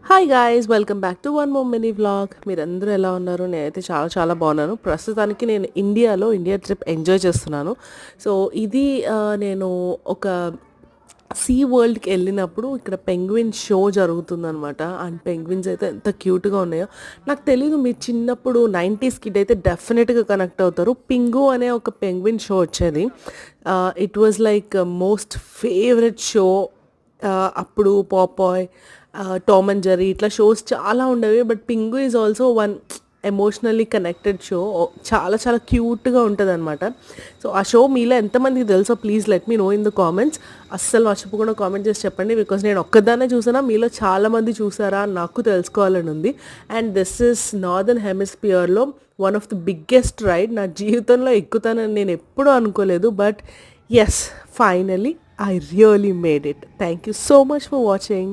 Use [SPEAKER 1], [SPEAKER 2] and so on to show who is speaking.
[SPEAKER 1] Hi guys, welcome back to one more mini vlog. మీరందరూ ఎలా ఉన్నారు? నేనైతే చాలా చాలా బాగున్నాను. ప్రస్తుతానికి నేను ఇండియా ట్రిప్ ఎంజాయ్ చేస్తున్నాను. సో ఇది నేను ఒక సీ వరల్డ్కి వెళ్ళినప్పుడు ఇక్కడ పెంగ్విన్ షో జరుగుతుందనమాట. అండ్ పెంగ్విన్స్ అయితే ఎంత క్యూట్గా ఉన్నాయో. నాకు తెలీదు, మీరు చిన్నప్పుడు 90s కిడ్ అయితే డెఫినెట్గా కనెక్ట్ అవుతారు. పింగు అనే ఒక పెంగ్విన్ షో వచ్చేది. It was like most favourite show. అప్పుడు పాపాయ్, టామ్ అండ్ జెర్రీ ఇట్లా షోస్ చాలా ఉండేవి. But పింగు is also one emotionally connected show. చాలా చాలా క్యూట్గా ఉంటుంది అనమాట. సో ఆ షో మీలో ఎంతమందికి తెలుసో please let me know in the comments. అస్సలు మర్చిపోకుండా కామెంట్ చేసి చెప్పండి. బికాస్ నేను ఒక్కదాన్నే చూసానా, మీలో చాలామంది చూసారా అని నాకు తెలుసుకోవాలని ఉంది. అండ్ దిస్ ఇస్ నార్దర్న్ హెమిస్ఫియర్లో one of the biggest ride. నా జీవితంలో ఎక్కుతానని నేను ఎప్పుడూ అనుకోలేదు. But yes, finally I really made it. Thank you so much for watching.